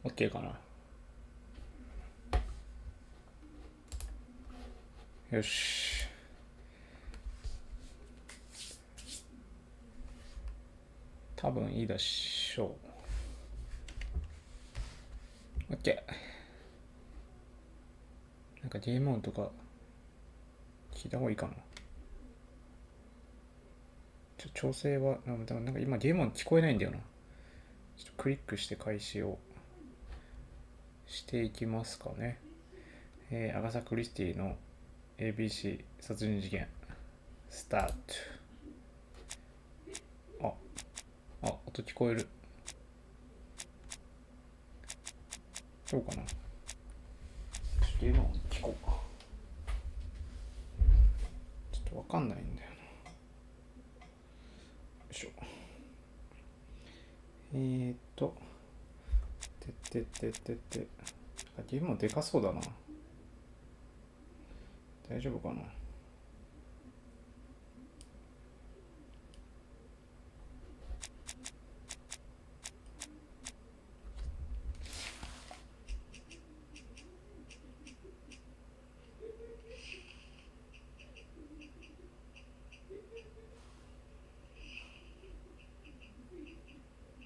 OK かな。よし。多分いいでしょう。OK。なんかゲーム音とか聞いた方がいいかな。調整は、なんか今ゲーム音聞こえないんだよな。ちょっとクリックして開始をしていきますかね。アガサ・クリスティの ABC 殺人事件スタート。音聞こえる。どうかな。ゲーム音聞こうか。ちょっとわかんないんだよな。よいしょ。ゲームもでかそうだな。大丈夫かな。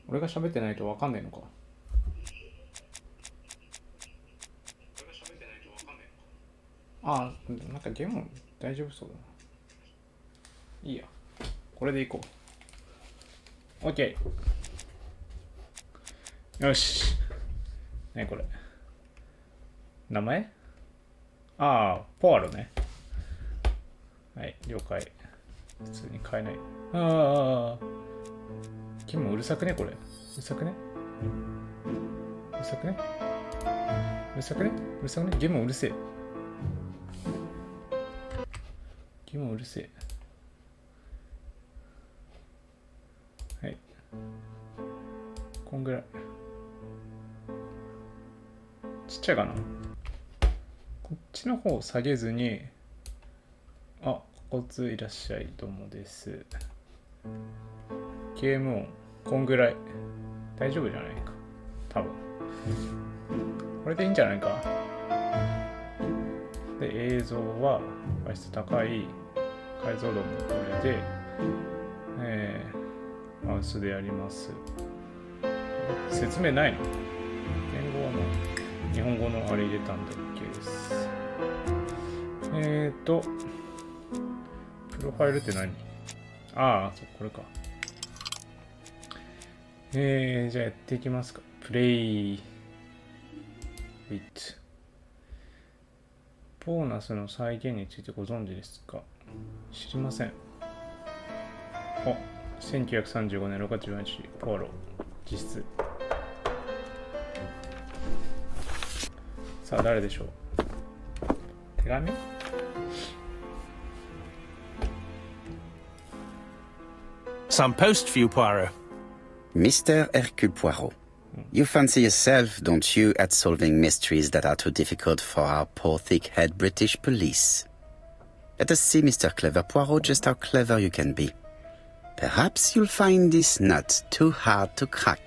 俺が喋ってないと分かんないのか。なんかゲーム大丈夫そうだな。いいや。これでいこう。OK。よし。何これ。名前？ポアロね。はい、了解。普通に変えない。ゲームうるさくねこれ。うるさくねゲームうるせえ。はい。こんぐらい。ちっちゃいかな。こっちの方下げずに、こついらっしゃい、どうもです。ゲーム音、こんぐらい。大丈夫じゃないか。多分。これでいいんじゃないか。で、映像は、画質高い、解像度もこれで、マウスでやります。説明ないの？言語の、日本語のあれ入れたんで OK です。プロファイルって何？これか。じゃあやっていきますか。プレイ。ボーナスの再現についてご存知ですか？知りません。1935年6月18日、ポアロ、実質。さあ、誰でしょう？手紙？Some post for you, Poirot. Mr. Hercule Poirot, you fancy yourself, don't you, at solving mysteries that are too difficult for our poor thick-head British police. Let us see, Mr. Clever Poirot, just how clever you can be. Perhaps you'll find this nut too hard to crack.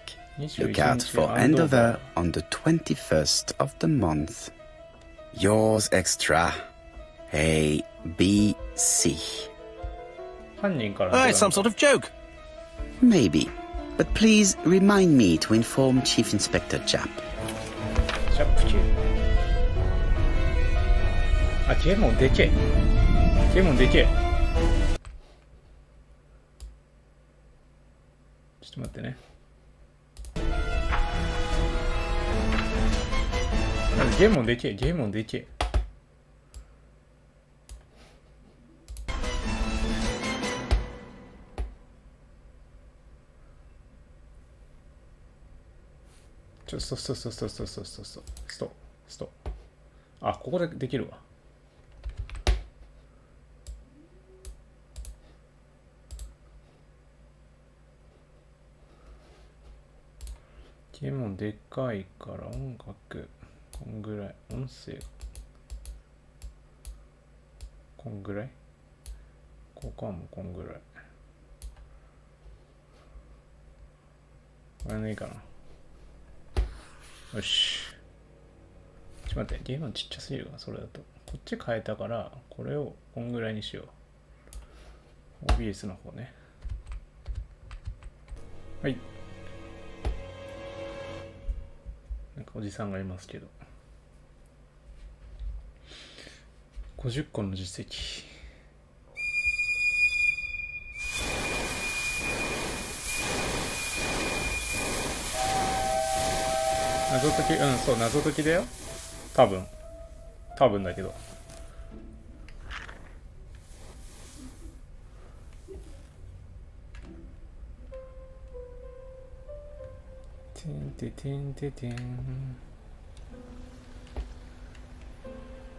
Look out for handover on the 21st of the month. Yours extra, ABC. It's some sort of joke. Maybe, but please remind me to inform Chief Inspector Japp.ゲームでけえ。ちょっと待ってね。ゲームでけえ。スト。ここでできるわ。ゲームでかいから音楽こんぐらい、音声こんぐらい、効果もこんぐらい。これでいいかな。よし。ちょっと待って、ゲームちっちゃすぎるかな、それだと。こっち変えたから、これをこんぐらいにしよう。OBS の方ね。はい。なんかおじさんがいますけど。50個の実績。謎解き、うん、そう、謎解きだよ。多分だけど。てんててんててん。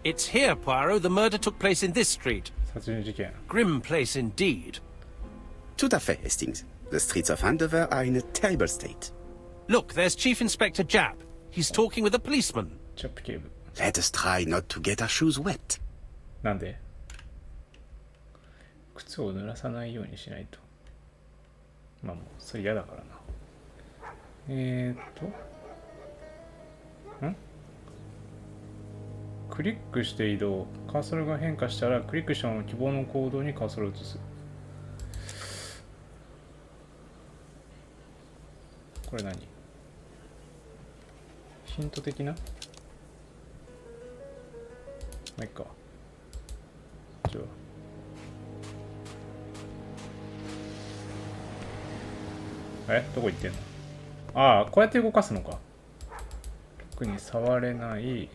It's here, Poirot. The murder took place in this street. 殺人事件。Grim place indeed. Tout à fait, Hastings. The streets of Andover are in a terrible state. Look, there's Chief Inspector Japp. He's talking with a policeman. チャップ警部。Let us try not to get our shoes wet. なんで靴を濡らさないようにしないと。まあもう、それ嫌だからな。クリックして移動。カーソルが変化したら、クリックしたまま希望の行動にカーソルを移す。これ何？ヒント的な？まあいっか。じゃあ。どこ行ってんの？ああ、こうやって動かすのか。特に触れない。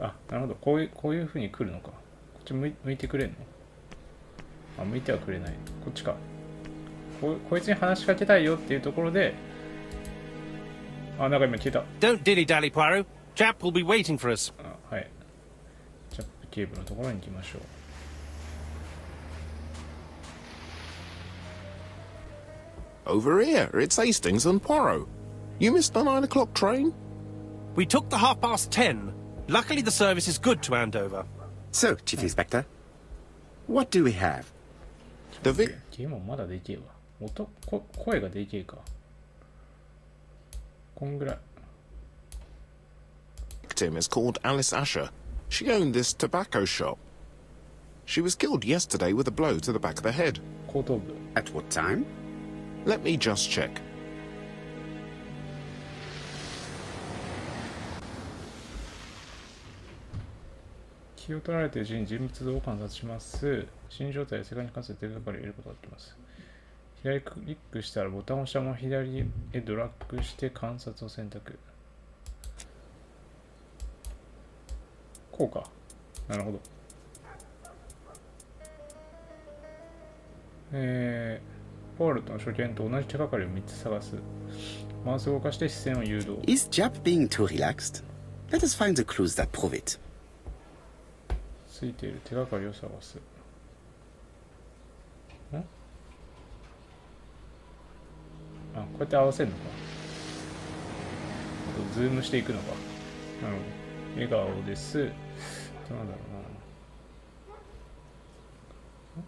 あ、なるほど。こういう風に来るのか。こっち向いてくれんの？あ、向いてはくれない。こっちか。こいつに話しかけたいよっていうところで、あ、なんか今消えた。Don't dilly-dally, Poirot. Japp will be waiting for us. あ、はい。ジャップ警部のところに行きましょう。Over here, it's Hastings and Poirot. You missed the 9 o'clock train? We took the 10:30. Luckily, the service is good to Andover. So, Chief Inspector, what do we have? The ゲームまだでけえわ。声がでけえか。こんぐらい。victim is called Alice Asher. She owned this tobacco shop. She was killed yesterday with a blow to the back of the head. 後頭部。 At what time? Let me just check. 気を取られているうちに人物像を観察します。死因状態や世界に関する手がかりを得ることができます。左クリックしたらボタンを押したまま左へドラッグして観察を選択。こうか。なるほど。ポールとの所見と同じ手がかりを3つ探す。マウスを動かして視線を誘導。Is Japp being too relaxed? Let us find the clues that prove it. ついている手がかりを探す。あ、こうやって合わせるのか。あとズームしていくのか。なるほど。笑顔です。なんだろ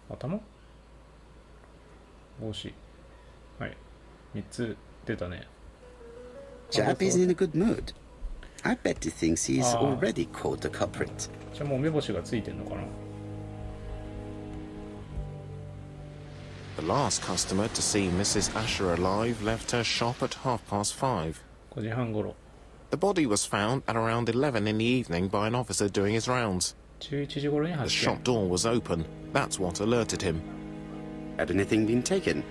うな。頭？帽子。はい。3つ出たね。Japp is in a good mood. I bet he thinks he's already caught the culprit. じゃあもう目星がついてんのかな。 The last customer to see Mrs. Asher alive left her shop at 5:30. 5時半頃。 The body was found at around 11 in the evening by an officer doing his rounds. 11時頃に The 発 shop 見。 door was open. That's what alerted him. Had anything been taken?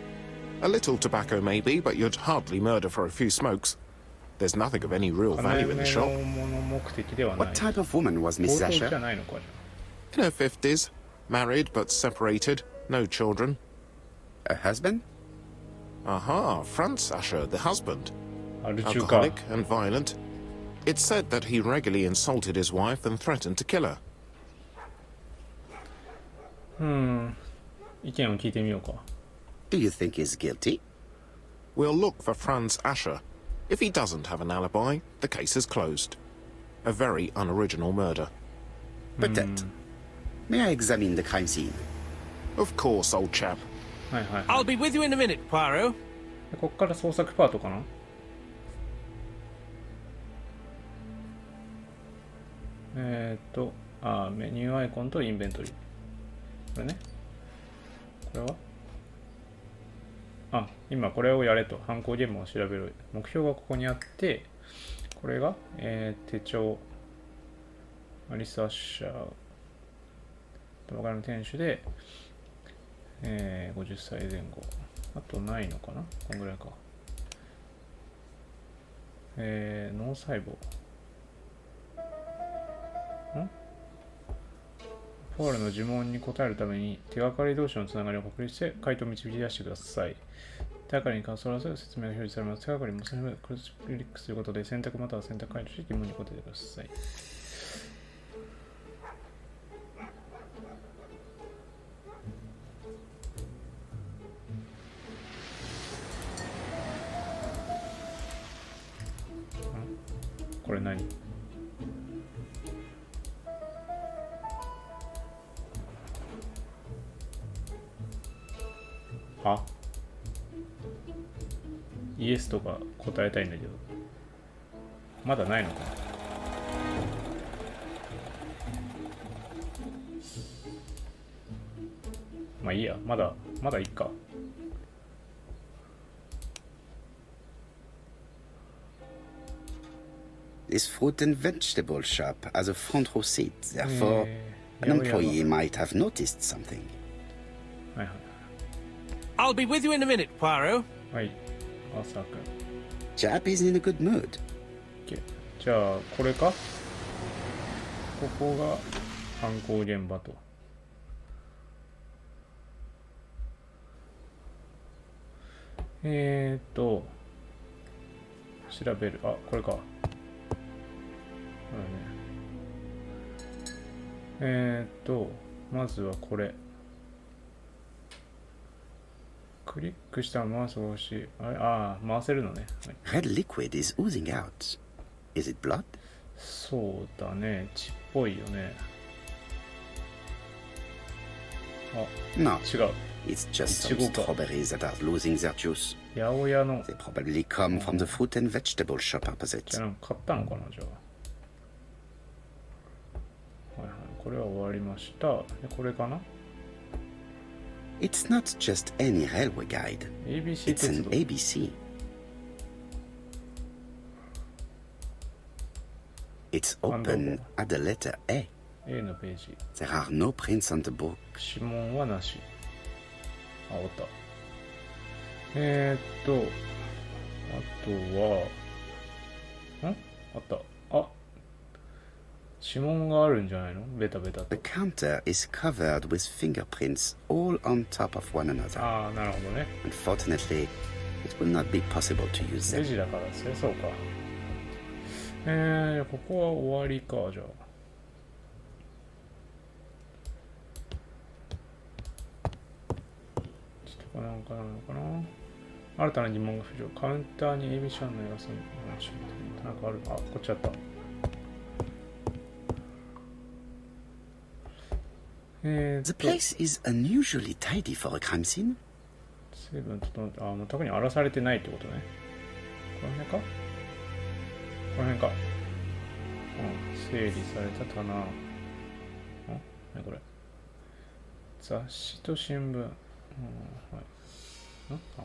A little tobacco maybe, but you'd hardly murder for a few smokes. There's nothing of any real 金 value in the 目 shop. の目的ではない。 What type of woman was 強 Mrs. 盗じゃ Asher? ないのかじ In her 50s, married but separated, no children. A husband? Aha, Franz Asher, the husband. ゃ。アル中か。 Alcoholic and violent. It's said that he regularly insulted his wife and threatened to kill her. 意見を聞いてみようか。 Do you think he's guilty? We'll look for Franz Asher. If he doesn't have an alibi, the case is closed. A very unoriginal murder. Peut-être. May I examine the crime scene? Of course, old chap. はいはい。 I'll be with you in a minute, Poirot. でこっから創作パートかな。メニューアイコンとインベントリー。これね。これは今これをやれと。犯行現場を調べる。目標がここにあって、これが、手帳。アリス・アッシャー。動画の店主で、50歳前後。あとないのかな、こんぐらいか。脳細胞。ポールの呪文に答えるために手がかり同士のつながりを確認して回答を導き出してください。手がかりに関する説明が表示されます。手がかりに結び目をクリックすることで選択または選択解除して疑問に答えてください。これ何？イエスとか答えたいんだけど、まだないのかな。まあいいや、まだいいか。This fruit and vegetable shop has a front row seat, therefore an employee might have noticed something. はいはい。 I'll be with you in a minute, Poirot. はい。朝くん。Chap is in a good mood. OK。じゃあ、これか？ここが犯行現場と。調べる。これか。これね。まずはこれ。クリックしたらマウスが欲しい。回せるのね。Red liquid is oozing out. Is it blood? そうだね。血っぽいよね。No. 違う。It's just some strawberries that are losing their juice. 八百屋の。 They probably come from the fruit and vegetable shop じ opposite. ゃあなんか買ったのかな、じゃあ。はいはい。これは終わりました。で、これかな？ It's not just any railway guide. ABC It's an 鉄道。ABC. It's open at the letter A. A のページ。There are no prints on the book. 指紋はなし。おった。あとは、あった。指紋があるんじゃないの？ベタベタと。 The counter is covered with fingerprints all on top of one another. なるほどね。 Unfortunately, it will not be possible to use レ them. ジだからそうか。ここは終わりか、じゃあ。ちょっとなんかなのかな。新たな疑問が浮上。カウンターに ABC 案内がする話なんかある。こっちあった。The place is unusually tidy for a crime scene. 成分整って、もう特に荒らされてないってことね。この辺か？この辺か。整理された棚。何これ？雑誌と新聞。はい。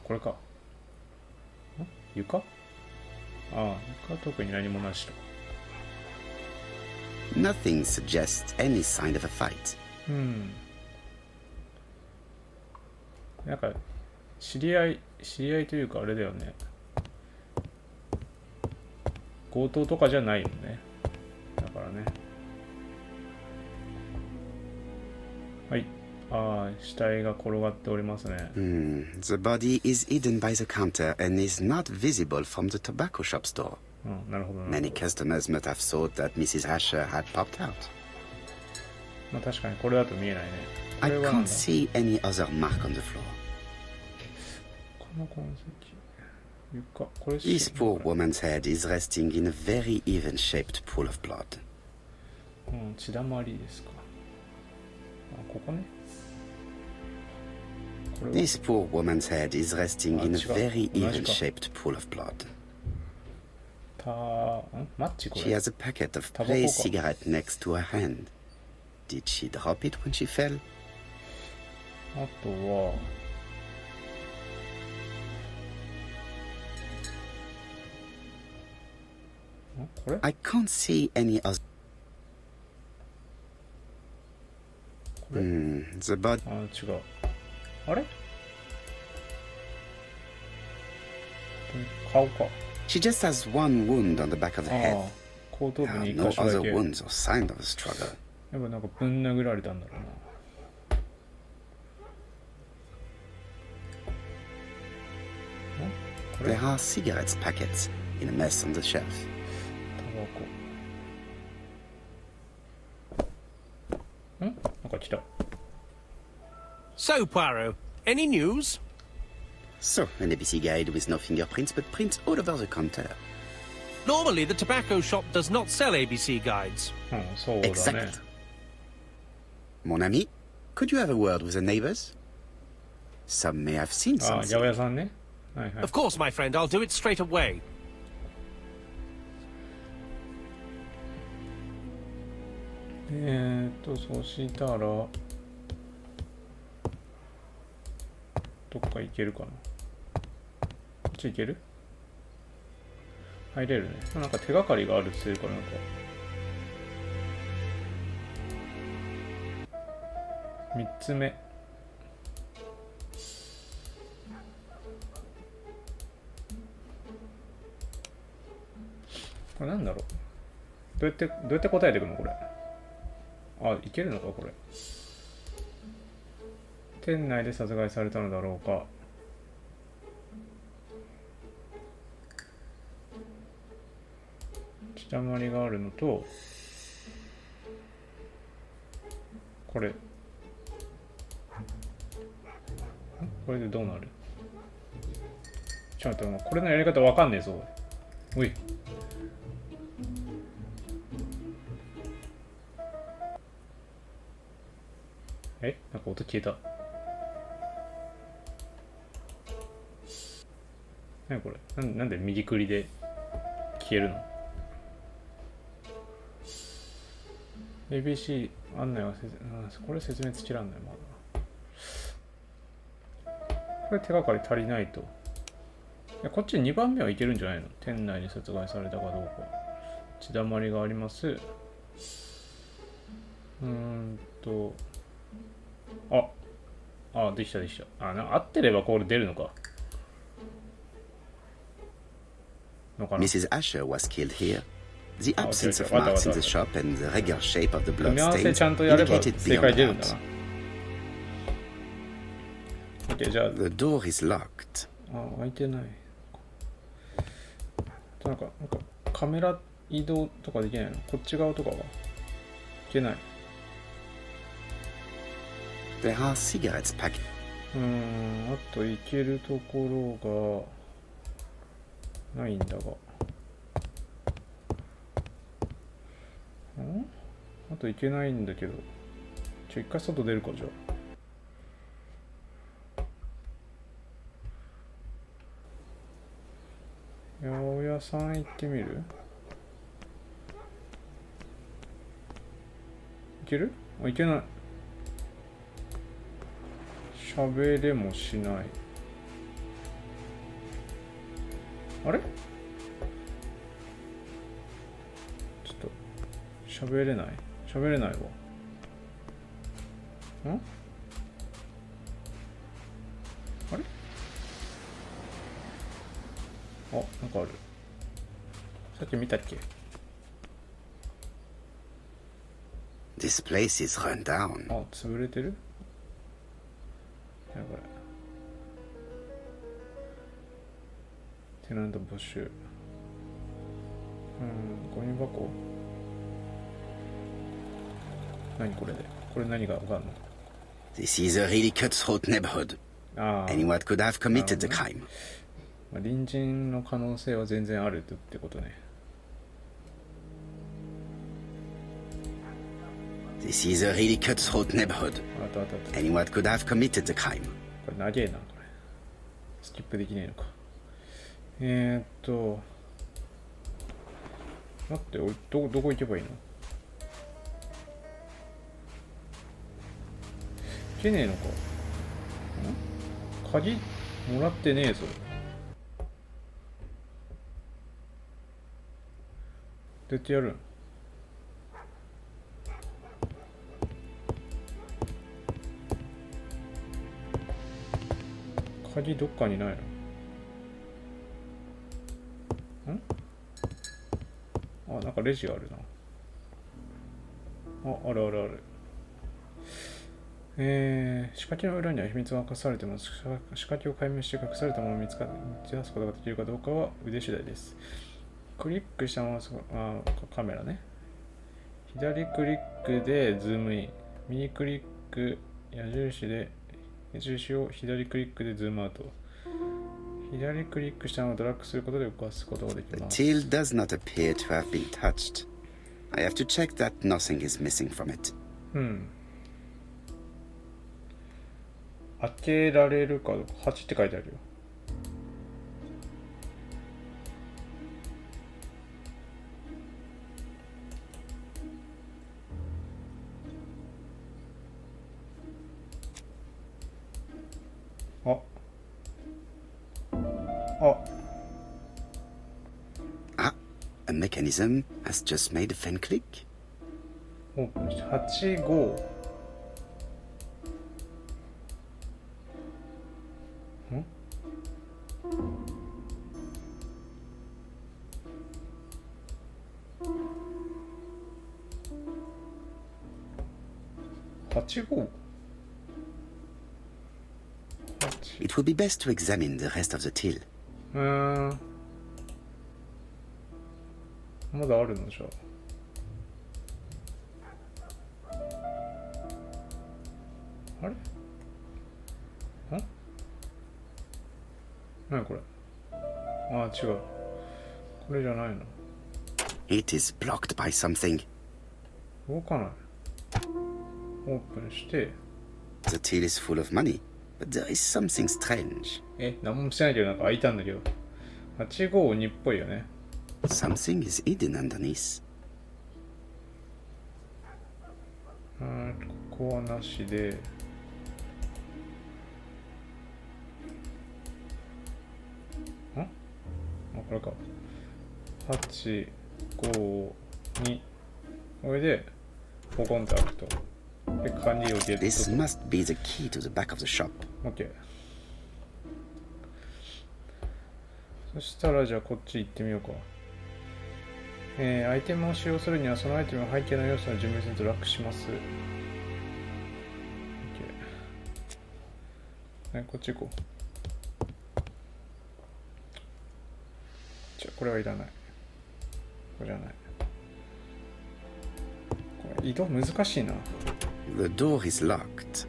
これか。床？床特に何もなしと。Nothing suggests any sign of a fight. なんか知り合いというかあれだよね。強盗とかじゃないよね。だからね。はい。死体が転がっておりますね。The body is hidden by the counter and is not visible from the tobacco shop store. なるほど。Many customers must have thought that Mrs. Asher had popped out. まあ確かにこれだと見えないね。I can't see any other mark on the floor. この痕跡。床。これ This poor woman's head is resting in a very even-shaped pool of blood. 血だまりですか。ここね。これは This poor woman's head is resting in a very Magical. evil-shaped pool of blood. マッチこ She れ has a packet of Tabaco playか。 cigarette next to her hand. Did she drop it when she fell? あとはこれ I can't see any other. The body. 違うあれ顔か She just has one wound on the back of the あ head. あ後頭部 There に are 一箇 no 所だ other けやっ wounds or sign of a struggle. ぱなんかぶん殴られたんだろうな There are cigarette packets in a mess on the shelf. タバコなんか来た So, Poirot, any news? So, an ABC guide with no fingerprints but prints all over the counter. Normally, the tobacco shop does not sell ABC guides. うんそうだね Exact. Mon ami, could you have a word with the neighbors? Some may have seen ああ something. 八百屋さんねはいはい Of course, my friend, I'll do it straight away. そしたらどっか行けるかなこっち行ける入れるねなんか手がかりがあるって言ってるからなんか3つ目これなんだろうどうやって答えていくのこれあ、いけるのかこれ店内で殺害されたのだろうか血だまりがあるのとこれでどうなるちょっと待ってこれのやり方わかんねえぞおいなんか音消えた何これなんで右クリで消えるの ABC 案内はこれ説明つきらんないまだこれ手がかり足りないといやこっち2番目はいけるんじゃないの店内に殺害されたかどうか血だまりがありますできた合ってればこれ出るのかMrs. Asher was killed here. The absence of marks in the shop and the regular shape of the blood stains indicated beyond doubt. The door is locked. 開いてないなんかカメラ移動とかできないのこっち側とかはいけない There are cigarettes packed. あと行けるところがないんだがあと行けないんだけど一回外出るかじゃあ八百屋さん行ってみるいけるいけない喋れもしないあれちょっと喋れないわあれなんかあるさっき見たっけ This place is run down. 潰れてるこれテナント募集ゴミ箱何これ何がわかんの This is a really cutthroat neighborhood. Anyone could have committed the crime. 隣人の可能性は全然あるってことね This is a really cutthroat neighborhood. Anyone could have committed the crime. これ長えな、これ。スキップできねえのか。待って、俺、どこ行けばいいの？いけねえのか。鍵もらってねえぞ。どうやってやるん？鍵どっかにないの？なんかレジがあるな。あるあるある。仕掛けの裏には秘密が隠されてます。仕掛けを解明して隠されたものを見つ出すことができるかどうかは腕次第です。クリックしたままカメラね。左クリックでズームイン。右クリック、矢印を左クリックでズームアウト。左クリックしたままドラッグすることで動かすことができます。The till does not appear to have been touched. I have to check that nothing is missing from it. 開けられるかどうか。8って書いてあるよ。A mechanism has just made a fan click. オープンして85。85？ It would be best to examine the rest of the till. まだあるのじゃあ。あれ？何これ？違う。これじゃないの。It is blocked by something. 動かない。オープンして。The till is full of money, but there is something strange. 何もしてないけどなんか開いたんだけど。852っぽいよね。Something is hidden underneath. ここはなしで。これか。8、5、2。これで、ここコンタクト。で、鍵をゲット。This must be the key to the back of the shop. OK。そしたら、じゃあこっち行ってみようか。アイテムを使用するには、そのアイテムの背景の要素の順別にドラッグします。OK。こっち行こう。これはいらない。これじゃない。これ移動難しいな。The door is locked.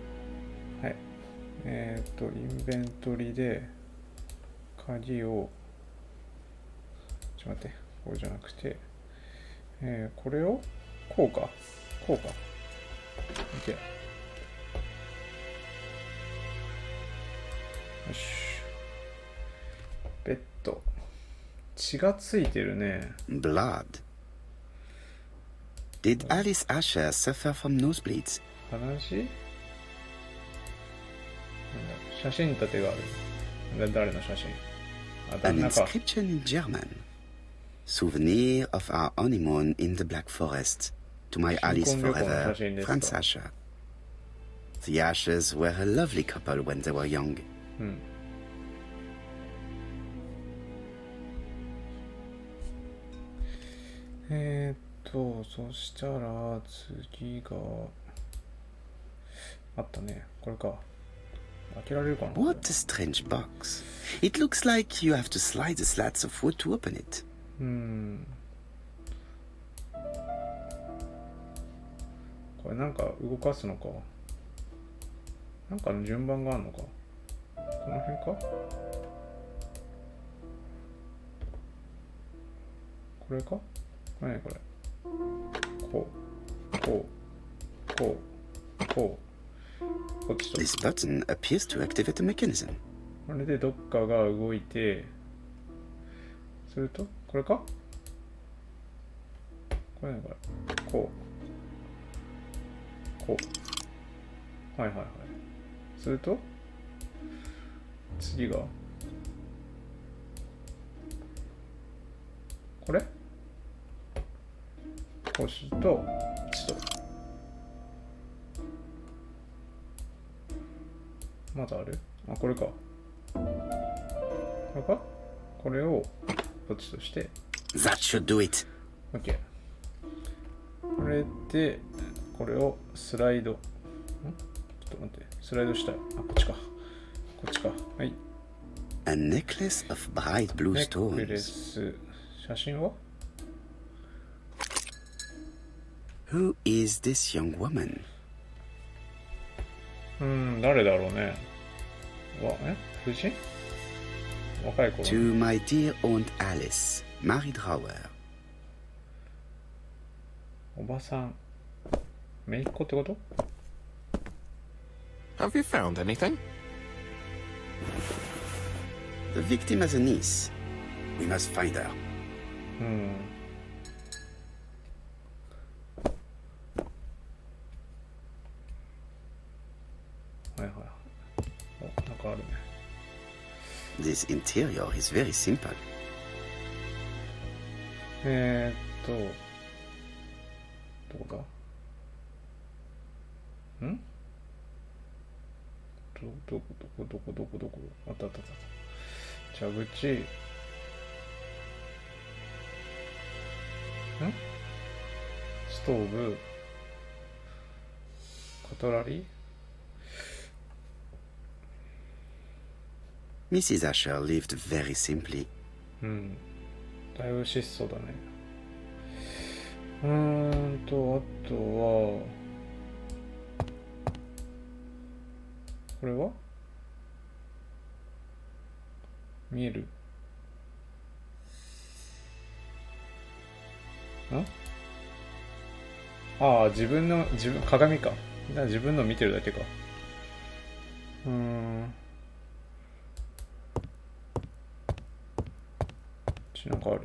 はい。インベントリで鍵をちょっと待って、これじゃなくて、これをこうか。OK。よし。ベッド。血がついてるね。Blood. Did Alice Asher suffer from nosebleeds? 話？写真立てがある。誰の写真？An inscription in German. Souvenir of our honeymoon in the Black Forest. To my Alice forever, Franz Asher. The Ashers were a lovely couple when they were young. そしたら次があったね。これか。開けられるかな？ What a strange box. It looks like you have to slide the slats of wood to open it. これなんか動かすのか。なんかの順番があるのか。この辺か？これか？何これ？こう、こう、こう、こう。こっちと。This button appears to activate the mechanism. これでどっかが動いて、すると、これか？これなんか、こう。こう。はいはいはい。すると、次が、これこうすると、ちょっと、まだある？あ、これか。これか？これを、ポチとして、That should do it. OK。これで、これをスライド。ちょっと待って。スライドしたい。あ、こっちか。こっちか。はい。A necklace of bright blue ネックレ stones. ス。写真は？ Who is this young woman? 誰だろうね。夫人？若い頃。 To my dear Aunt Alice, married Rower. おばさん。姪っ子ってこと？ Have you found anything? The victim has a niece. We must find her. はいはい。お、なんかあるね。This interior is very simple. どこだ？どこあった。蛇口。ストーブ。カトラリー。 Mrs. Asher lived very simply. だいぶ質素だね。あとは、これは見える？ああ、鏡か。自分の見てるだけか。なんかある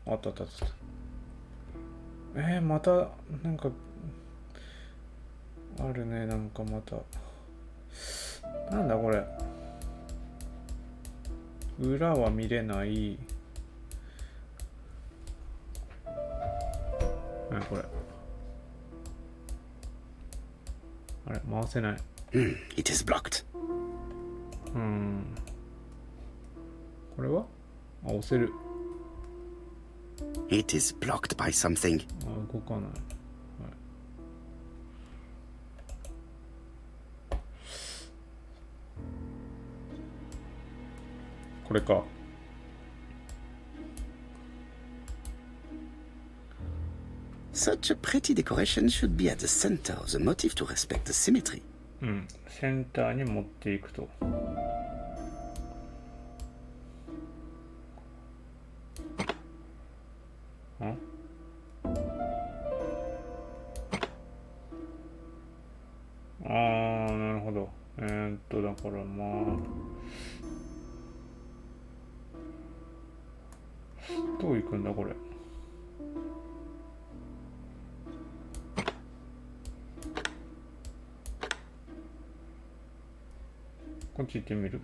の？あった。また、なんか、あるね、なんかまた。なんだこれ。裏は見れない。何これ。あれ、回せない。It is blocked. これは？あ、押せる。It is blocked by something. あ、動かない。はい、これか。Such a pretty decoration should be at the center of the motif to respect the symmetry. センターに持っていくと。なるほど。だからどういくんだこれ。こっち行ってみる？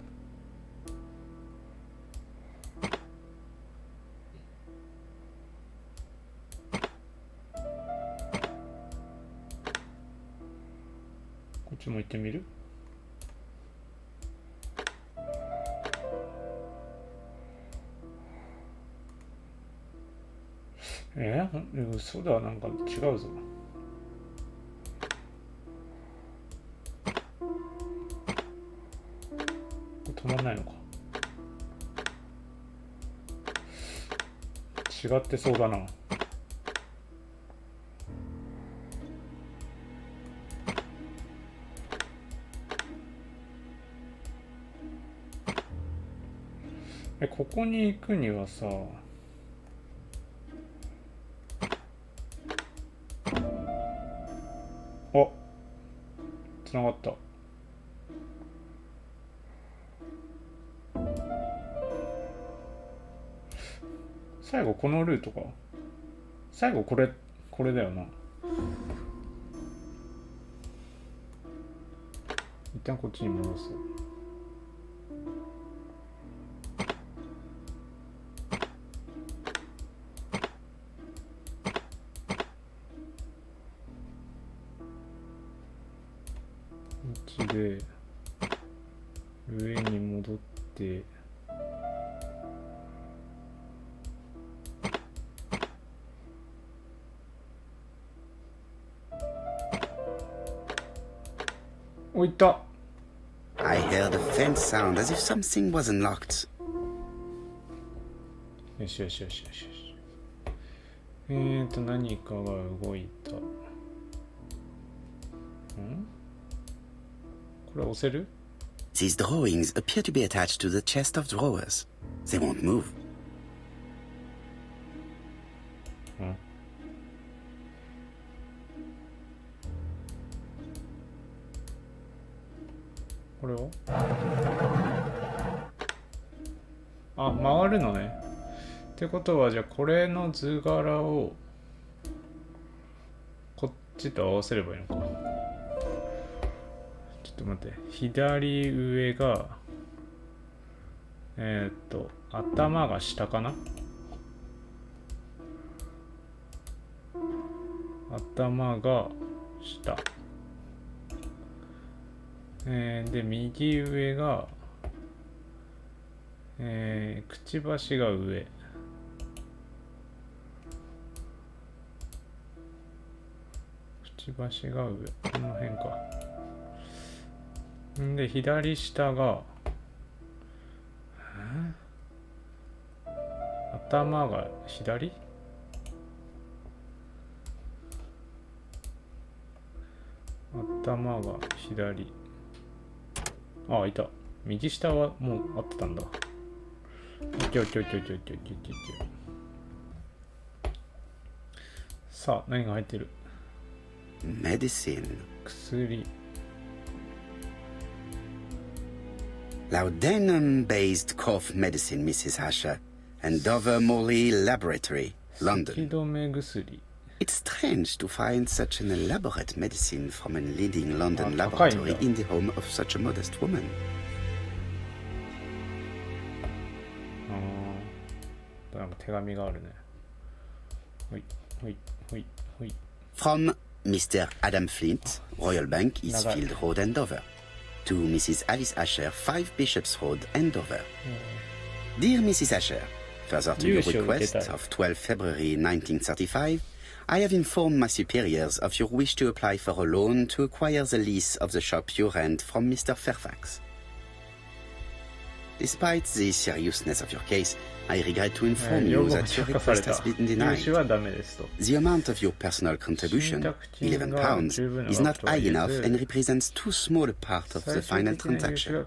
こっちも行ってみる？嘘だ、なんか違うぞ。止まんないのか。違ってそうだな。ここに行くにはさ、繋がった。最後このルートか。最後これだよな。一旦こっちに戻す。1で上に戻ってお、いった。I heard a faint sound as if something was unlocked. よしよしよしよしよし。何かが動いた。これ押せる？ These drawings appear to be attached to the chest of drawers. They won't move. これを回るのね。ってことはじゃあこれの図柄をこっちと合わせればいいのか。ちょっと待って。左上が頭が下かな。頭が下。で右上が、くちばしが上。くちばしが上。この辺か。で左下が、頭が左？頭が左。あ、いた。右下はもうあったんだ。さあ、何が入ってる？ Medicine. 薬。Laudanum-based cough medicine, Mrs. Asher, and Dover Morley Laboratory, 咳 London. 止め薬。 It's strange to find such an elaborate medicine from a leading London Ah, laboratory kind of. in the home of such a modest woman. なんか手紙があるね。ほいほいほいほい。 From Mr. Adam Flint, Royal Bank, Eastfield Road, Andover. To Mrs. Alice Asher, 5 Bishops Road, Andover. Dear Mrs. Asher, further to your request of 12 February 1935, I have informed my superiors of your wish to apply for a loan to acquire the lease of the shop you rent from Mr. Fairfax. Despite the seriousness of your case, I regret to inform you that your request has been denied. The amount of your personal contribution, £11, is not high enough and represents too small a part of the final transaction.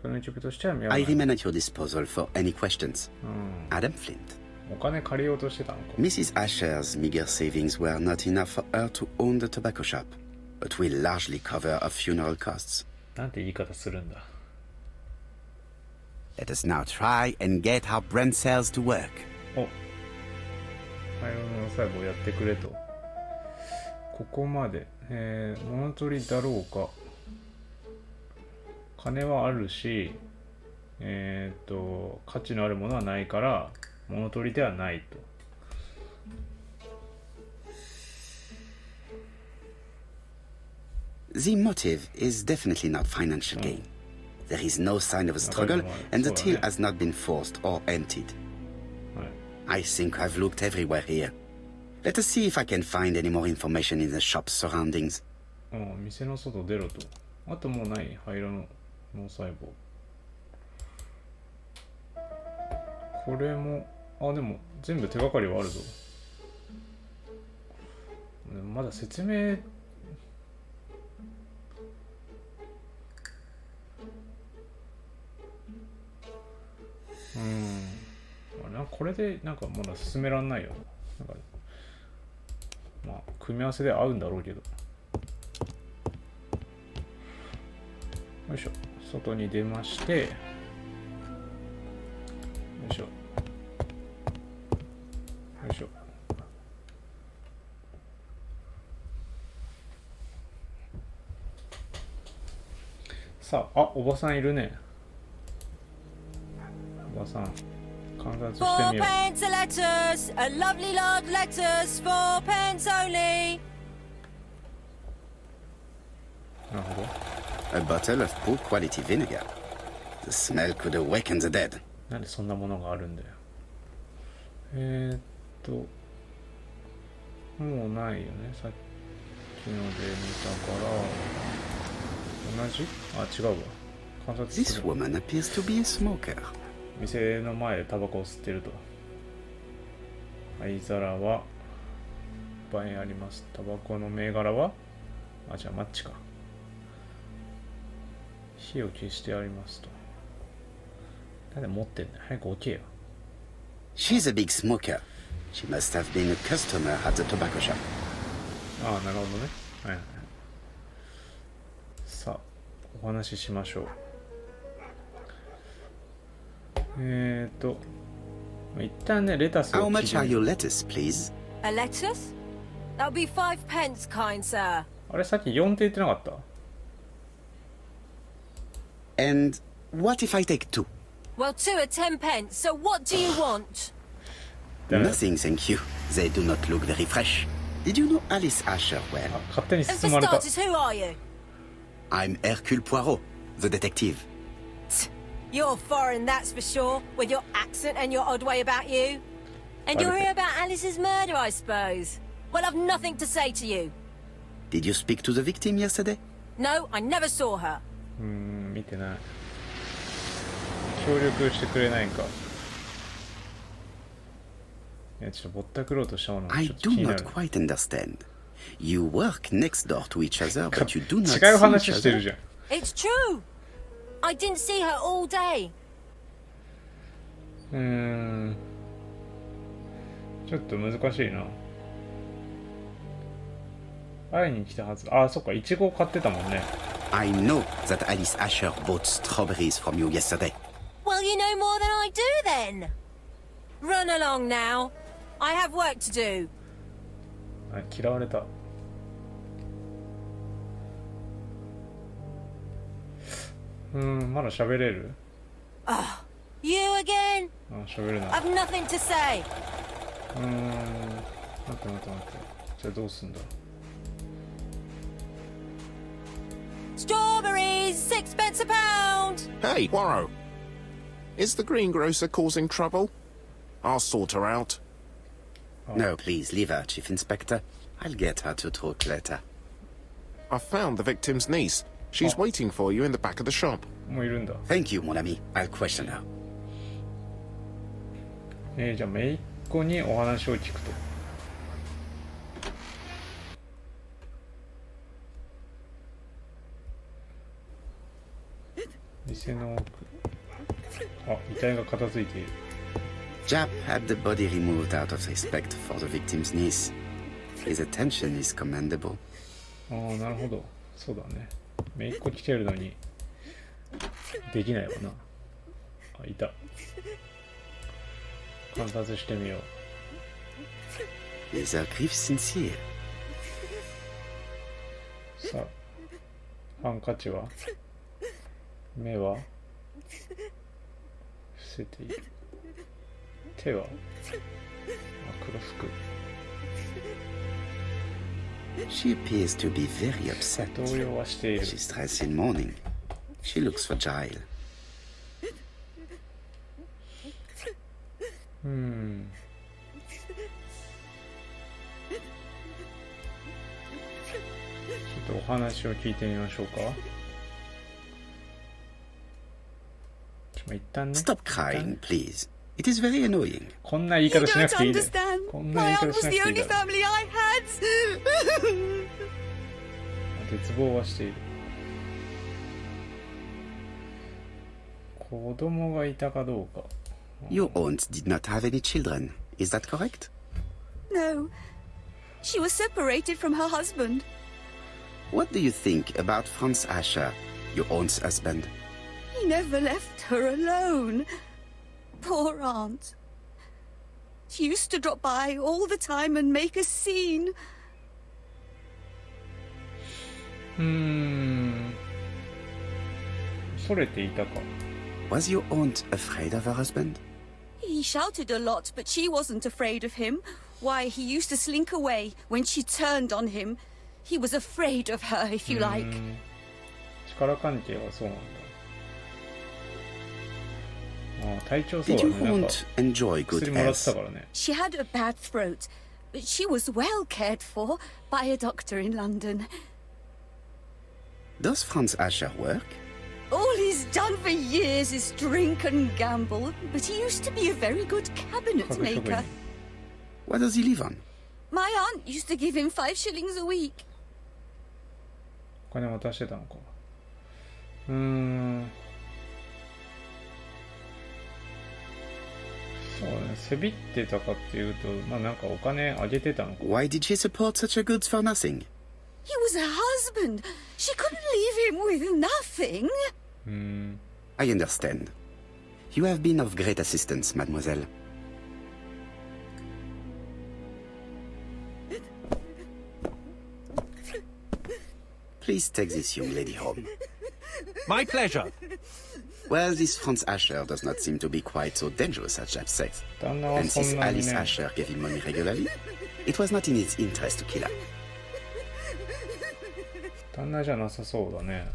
I remain at your disposal for any questions. Adam Flint. お金借りようとしてたのか。 Mrs. Asher's meager savings were not enough for her to own the tobacco shop, but will largely cover her funeral costs. なんて言い方するんだ。 Let us now try and get our brain cells to work. お、肺の細胞やってくれと。ここまで、物取りだろうか。金はあるし、価値のあるものはないから、物取りではないと。The motive is definitely not financial gain. There is no sign of a struggle, and the till has not been forced or emptied. I think I've looked everywhere here. Let us see if I can find any more information in the shop's surroundings. 店の外出ろと。あともうない灰色の脳細胞。これも、でも全部手がかりはあるぞ。まだ説明これでなんかまだ進めらんないよ。なんかまあ組み合わせで合うんだろうけど。よいしょ、外に出まして、よいしょ、よいしょ。さあ、おばさんいるね。おばさん、観察してみよう。 4 pence a letters, a lovely large letters, 4 pence only. なるほど。A bottle of poor quality vinegar. The smell could awaken the dead. なんでそんなものがあるんだよ。もうないよね。さっきので見たから、同じ？あ、違うわ。観察す This る。 woman appears to be a smoker. 店の前でタバコを吸ってると。灰皿はいっぱいあります。タバコの銘柄は、あ、じゃあマッチか。火を消してありますと。なんで持ってんだよ。早く置けよ。She's a big smoker. She must have been a customer at the tobacco shop. ああ、なるほどね。はいはい。さあ、お話ししましょう。一旦ね、レタスを How 切 much are り your lettuce, please? A lettuce? That'll be 5 pence, kind sir. あれ、さっき4って言ってなかった？ And what if I take 2? Well, 2 are 10 pence, so what do you want? Nothing, thank you. They do not look very fresh. Did you know Alice Asher well? あ、勝手に And 進 for まれた。 starters, who are you? I'm Hercule Poirot, the detective. You're foreign, that's for sure, with your accent and your odd way about you. And you're here about Alice's murder, I suppose. Well, I've nothing to say to you. Did you speak to the victim yesterday? No, I never saw her. 見てない。協力してくれないか。いや、ちょっとぼったくろうとしたものが I ちょっと do 気になる not。quite understand. You work next door to each other, but you do not 違う see 話 each してる other. じゃん。It's true. I didn't see her all day. ちょっと難しいな。会いに来たはず。あ、そっか、イチゴを買ってたもんね。I know that Alice Asher bought strawberries from you yesterday. Well, you know more than I do then. Run along now. I have work to do. あ、嫌われた。まだ喋れる？ You again? あ、喋るな。 I've nothing to say. 待って。じゃあどうすんだ？ Strawberries, 6 pence a pound. Hey, Poirot. Is the greengrocer causing trouble? I'll sort her out. No, please, leave her, Chief Inspector. I'll get her to talk later. I've found the victim's niece. She's waiting for you in the back of the shop. もういるんだ。 Thank you, mon ami. I'll question her. じゃあ姪っ子にお話を聞くと。店の奥。あ、遺体が片付いている。 Jap had the body removed out of respect for the victim's niece. His attention is commendable. ああ、なるほど。そうだね。姪っ子来てるのにできないわな。あ、いた。観察してみよう。 Is her grief sincere? さあ、ハンカチは？目は伏せている。手は？あ、黒服。 She appears to be very upset. 動揺はしている。 She's dressed in mourning. She looks fragile. ちょっとお話を聞いてみましょうか。一旦ね。 Stop crying, please. It is very annoying. こんな言い方しなくていいで。 understand. こんな言い My 方 aunt し was なく the ていい only だろ。 family I had. 絶望はしている。子供がいたかどうか。 Your aunt did not have any children. Is that correct? No. She was separated from her husband. What do you think about Franz Asher your aunt's husband? He never left her alone. Poor aunt. She used to drop by all the time and make a scene. それていたか。 Was your aunt afraid of her husband? He shouted a lot, but she wasn't afraid of him. Why, he used to slink away when she turned on him. He was afraid of her, if you like. 力関係はそうなんだ。ああ、体調そう Did だ your ね。なんか aunt enjoy 薬 good もらって health? たからね。 She had a bad throat, but she was well cared for by a doctor in London. Does Franz Asher work? All he's done for years is drink and gamble, but he used to be a very good cabinet 家具職 maker. 人。 What does he live on? My aunt used to give him 5 shillings a week. お金渡してたのか。そうね、せびってたかっていうと、まあなんかお金あげてたのか。 Why did she support such a goods for nothing? He was a husband. She couldn't leave him with nothing. I understand. You have been of great assistance, mademoiselle. Please take this young lady home. My pleasure. Well, this Franz Asher does not seem to be quite so dangerous as Jack says. 旦那は And そん since なに Alice ね、 Asher gave him money regularly, it was not in his interest to kill her. 旦那じゃなさそうだね。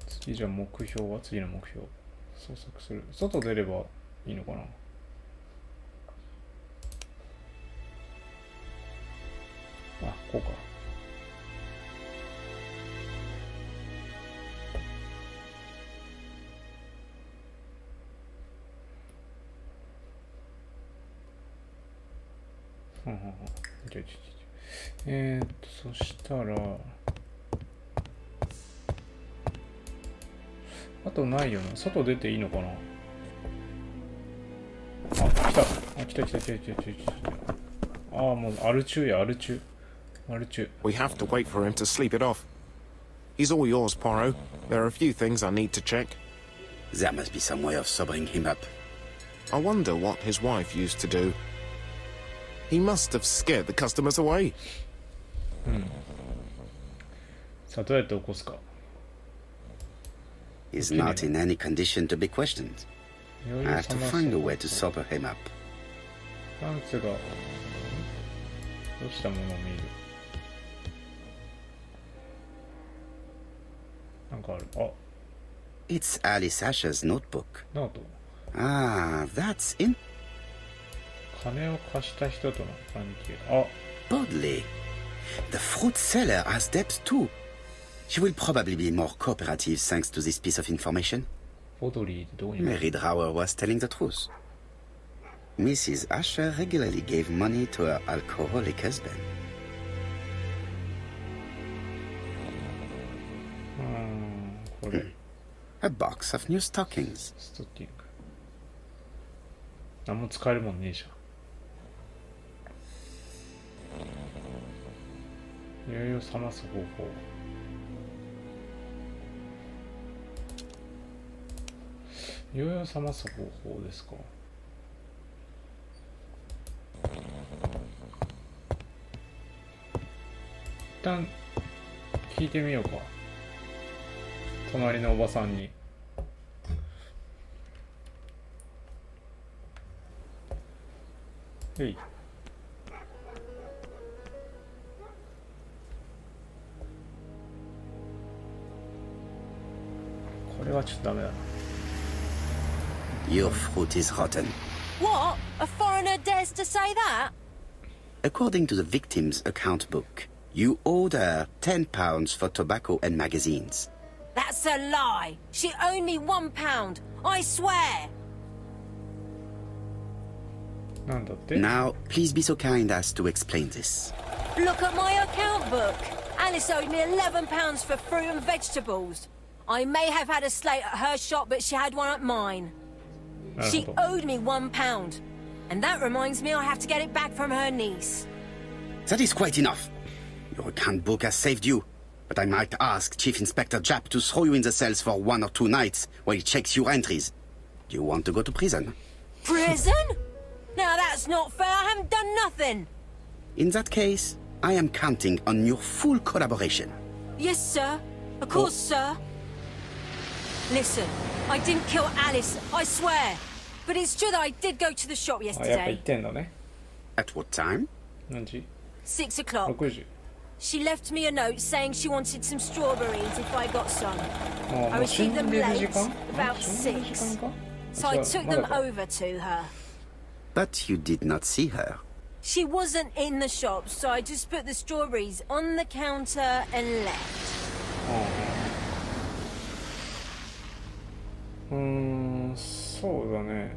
次じゃあ目標は次の目標。捜索する。外出ればいいのかな。あ、こうか。そしたら、あとないよな。外出ていいのかな。あ、来た。あ、来た。ああ、もうアル中や、アル中。We have to wait for him to sleep it off. He's all yours, Poirot. There are a few things I need to check. There must be some way of sobering him up. I wonder what his wife used to do. He must have scared the customers away. さあ、どうやって起こすか。 He's not in any condition to be questioned. 余裕 I have to 冷ます find a way to sober him up. フランツが落ちたものを見る。なんかある。あ、 It's Alice Asher's notebook. ノート。 Ah, that's in... 金を貸した人との関係。あ、 Bodley. The fruit seller has debts too. She will probably be more cooperative thanks to this piece of information. ボドリーってどこにいる？ Mary Drower was telling the truth. Mrs. Asher regularly gave money to her alcoholic husband. これ。 A box of new stockings. ストッキング。何も使えるもんねえじゃん。酔いを冷ます方法。酔いを冷ます方法ですか。一旦聞いてみようか。隣のおばさんに。はい。これはちょっとダメだな。 Your fruit is rotten. What? A foreigner dares to say that? According to the victim's account book, you owed her £10 for tobacco and magazines. That's a lie. She owed me £1. I swear. なんだって？ Now, please be so kind as to explain this. Look at my account book. Alice owed me £11 for fruit and vegetables. I may have had a slate at her shop, but she had one at mine. She owed me £1. And that reminds me I have to get it back from her niece. That is quite enough. Your account book has saved you. But I might ask Chief Inspector Japp to throw you in the cells for 1 or 2 nights while he checks your entries. Do you want to go to prison? Prison? Now that's not fair. I haven't done nothing. In that case, I am counting on your full collaboration. Yes, sir. Of course, sir. Listen, I didn't kill Alice, I swear. But it's true that I did go to the shop あ、やっぱ行っ yesterday. てんだね。 At what time? 何時 6 o'clock. 6時。 She left me a note saying she wanted some strawberries if I got some. あ、 I もう死ん received で them る late, 時間 about 死んでる時間 6. か So I 違う took まだ them か over to her. But you did not see her. She wasn't in the shop, so I just put the strawberries on the counter and left. そうだね。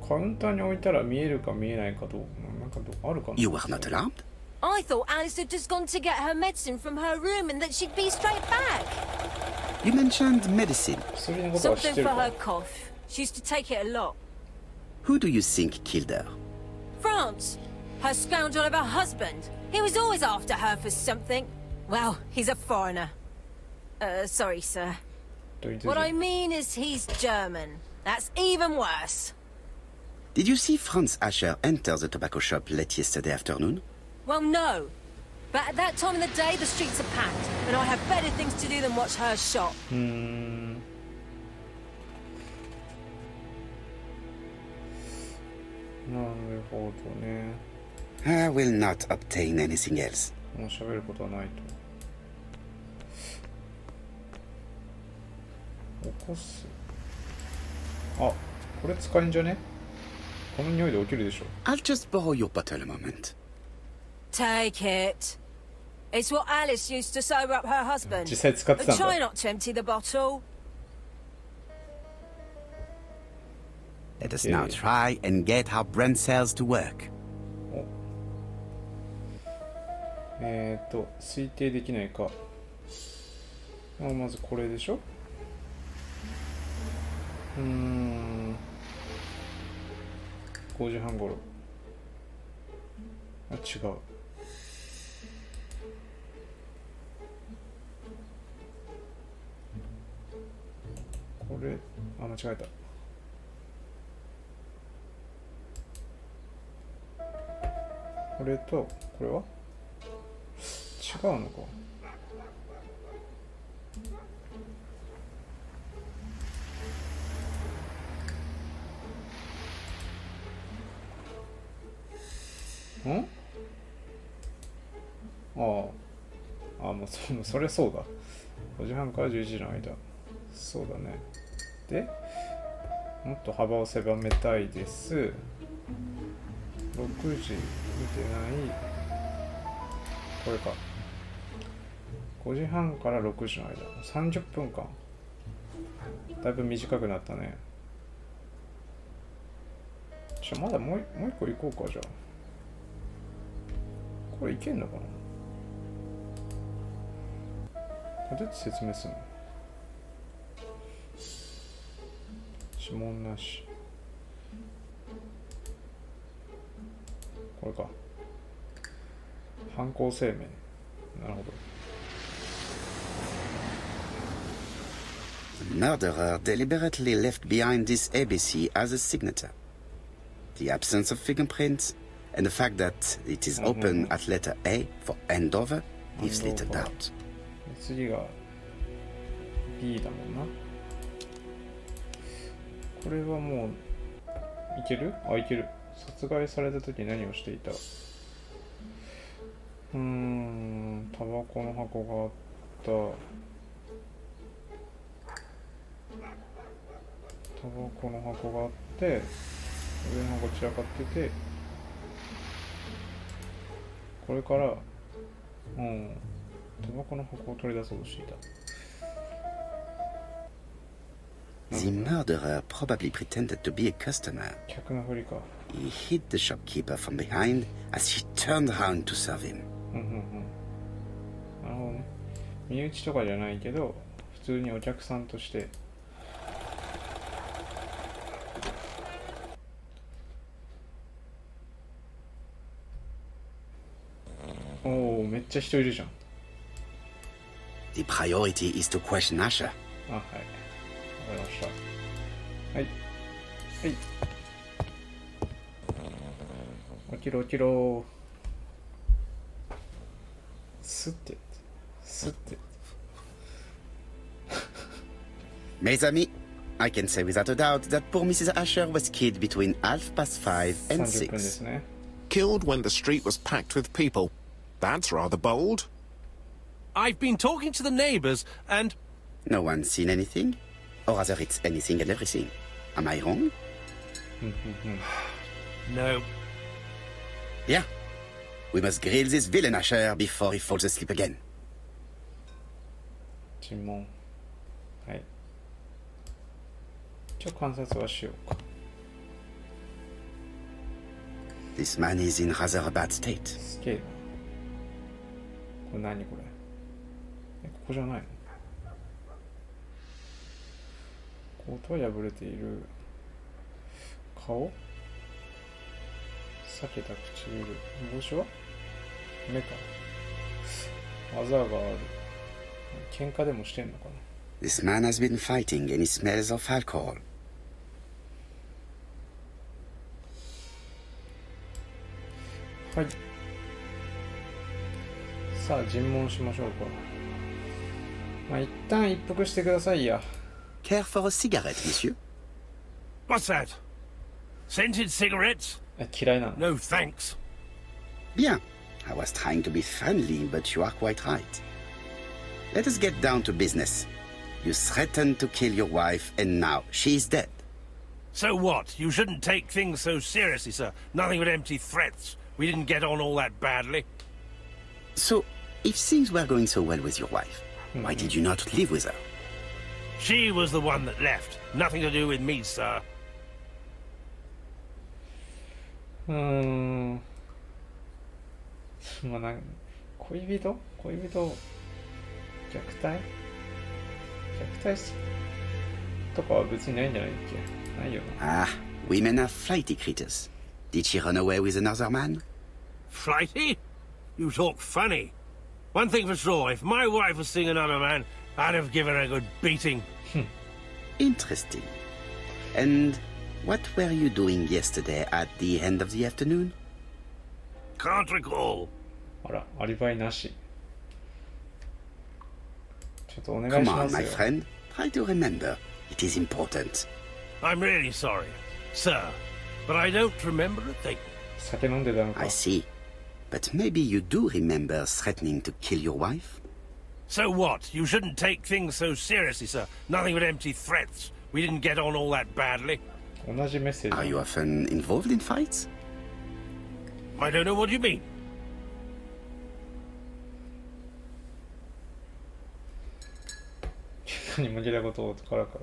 カウンターに置いたら見えるか見えないかどうなんかあるかな You were not alarmed? I thought Alice had just gone to get her medicine from her room and that she'd be straight back. You mentioned medicine. 薬のことは知っ Something てる for か her cough. She used to take it a lot. Who do you think killed her? France. Her scoundrel of a husband. He was always after her for something. Well, he's a foreigner. Sorry, sir. ドイツ What I 人 mean is he's German. That's even worse. Did you see Franz Asher enter the tobacco shop late yesterday afternoon? Well, no. But at that time of the day, the streets are packed, and I have better things to do than watch her shop. なるほどね。 I will not obtain anything else. もう喋ることはないと。起こす。あ、これ使えんじゃね？この匂いで起きるでしょ。 I'll just borrow your bottle a moment. Take it. It's what Alice used to sober up her husband. 実際使って But たん try だ。 not to empty the bottle. Let us now try and get our brain cells to work. 推定できないか。まずこれでしょ。5時半頃。あ、違う。これ、あ、間違えた。これと、これは違うのか。んああ、もうそれそうだ。5時半から11時の間。そうだね。で、もっと幅を狭めたいです。6時見てない。これか。5時半から6時の間。30分間。だいぶ短くなったね。まだもう一個行こうか、じゃあ。これいけんのかな。これどうやって説明するの。指紋なし。これか。犯行声明。なるほど。The murderer deliberately left behind this ABC as a signature. The absence of fingerprints and the fact that it is open at letter A for Andover leaves little doubt. 次が B だもんな。これはもういける？あ、いける。殺害された時何をしていた？タバコの箱があった。タバコの箱があって、上の箱散らかってて、これから、タバコの箱を取り出そうとしていた。The murderer probably pretended to be a customer. 客のふりか。He hit the shopkeeper from behind as she turned around to serve him. なるほどね。身内とかじゃないけど、普通にお客さんとして。おお、めっちゃ人いるじゃん。The priority is to question Asher. あ、はい。わかりました。はい。はい。起きろ起きろ。すって。すって。Mes amis, I can say without a doubt that poor Mrs. Asher was killed between 5:30 and 30分で 6. すね。Killed when the street was packed with people. That's rather bold. I've been talking to the neighbours, and No one's seen anything? Or rather, it's anything and everything. Am I wrong? no. Yeah. We must grill this villain Asher before he falls asleep again. 尋問。はい。一応観察はしようか。This man is in rather a bad state. スケール。これ何これ。ここじゃないの？音破れている顔？裂けた唇。帽子は？目か。あざがある。喧嘩でもしてんのかな？ This man has been fighting and he smells of alcohol. はい。さあ、尋問しましょうか。まあ、一旦一服してくださいや。Care for a cigarette, monsieur? What's that? Scented cigarettes? 嫌いなの？ No thanks. Bien. I was trying to be friendly, but you are quite right. Let us get down to business. You threatened to kill your wife, and now she is dead. So what? You shouldn't take things so seriously, sir. Nothing but empty threats. We didn't get on all that badly. So, if things were going so well with your wife, why did you not live with her? She was the one that left. Nothing to do with me, sir. まあなんか恋人虐待とかは別にないんじゃないっけ？ないよな。Ah, women are flighty creatures. Did she run away with another man? Flighty? You talk funny. One thing for sure, if my wife was seeing another man, I'd have given her a good beating. Interesting. And what were you doing yesterday at the end of the afternoon? Can't recall. あら、アリバイなし。ちょっとお願い Come しま on, す my よ。 friend. Try to remember. It is important. I'm really sorry, sir, but I don't remember a thing. 酒飲んでたのか I。see. But maybe you do remember threatening to kill your wife? So what? You shouldn't take things so seriously, sir. Nothing but empty threats. We didn't get on all that badly. 同じメッセージ。 Are you often involved in fights? I don't know what you mean. に向けたことをからか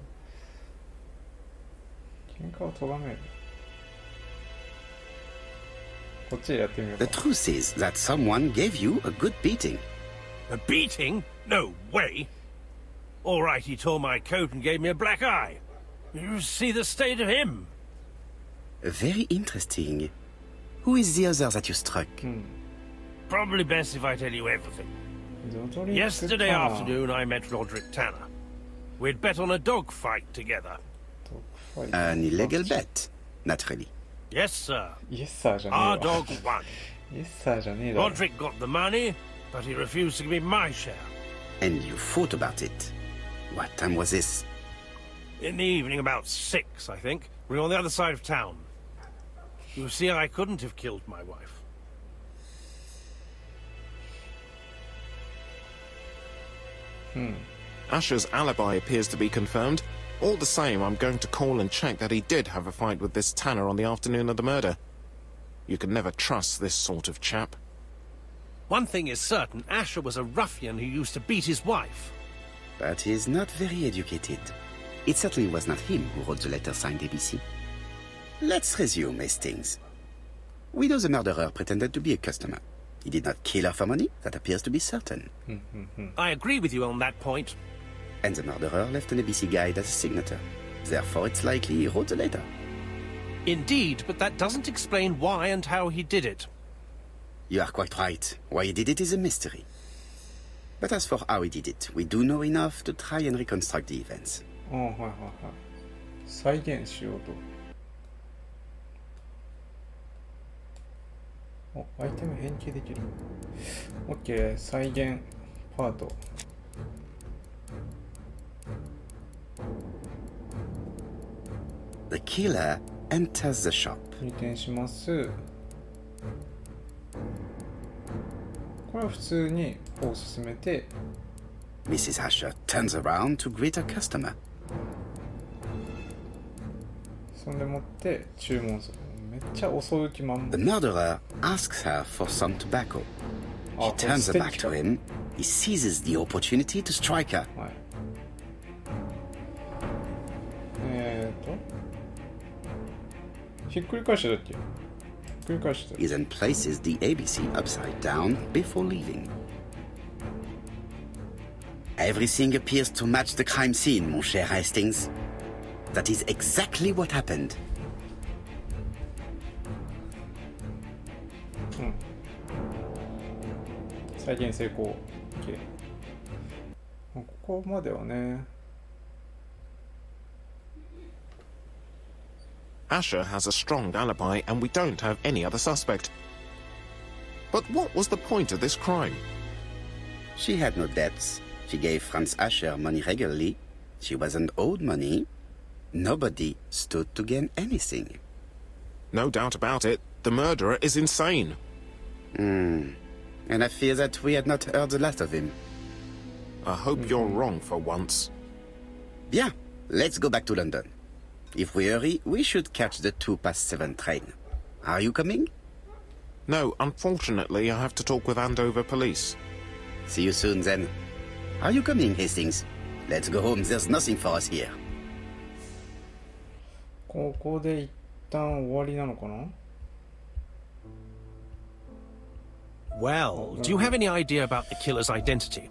喧嘩を咎める。こっちでやってみよう The か。 truth is that someone gave you a good beating. A beating? No way. All right, he tore my coat and gave me a black eye. You see the state of him. Very interesting. Who is the other that you struck? Probably best if I tell you everything. Yesterday afternoon, I met Roderick Tanner. We'd bet on a dog fight together. An illegal bet, naturally. Yes, sir. イエスサーじゃねえ Our わ。 dog won. イエスサーじゃねえだろ。 Roderick got the money, but he refused to give me my share. And you fought about it. What time was this? In the evening, about 6, I think. We were on the other side of town. You see, I couldn't have killed my wife. Asher's alibi appears to be confirmed. All the same, I'm going to call and check that he did have a fight with this Tanner on the afternoon of the murder. You can never trust this sort of chap. One thing is certain, Asher was a ruffian who used to beat his wife. But he's not very educated. It certainly was not him who wrote the letter signed ABC. Let's resume, Hastings. We know the murderer pretended to be a customer. He did not kill her for money, that appears to be certain. I agree with you on that point. And the murderer left an ABC guide as a signature. Therefore, it's likely he wrote the letter. Indeed, but that doesn't explain why and how he did it. You are quite right. Why he did it is a mystery. But as for how he did it, we do know enough to try and reconstruct the events. ああ、はいはいはい。再現しようと。お、アイテム変形できる。OK、再現パート。The killer enters the shop. 入店します。これは普通に歩を進めて。Mrs. Asher turns around to greet a customer. そんでもって注文する。めっちゃ遅い気まんま。The murderer asks her for some tobacco. She turns her back to him. He seizes the opportunity to strike her. はい。ひっくり返しただっけ？ひっくり返した。He then places the ABC upside down before leaving. Everything appears to match the crime scene, mon cher Hastings. That is exactly what happened. うん。再現成功。OK。ここまではね。Asher has a strong alibi, and we don't have any other suspect. But what was the point of this crime? She had no debts. She gave Franz Asher money regularly. She wasn't owed money. Nobody stood to gain anything. No doubt about it, the murderer is insane. And I fear that we had not heard the last of him. I hope you're wrong for once. Bien, let's go back to London. If we hurry, we should catch the 7:02 train. Are you coming? No, unfortunately, I have to talk with Andover police. See you soon, then. Are you coming, Hastings? Let's go home. There's nothing for us here. ここで一旦終わりなのかな？ Well, do you have any idea about the killer's identity?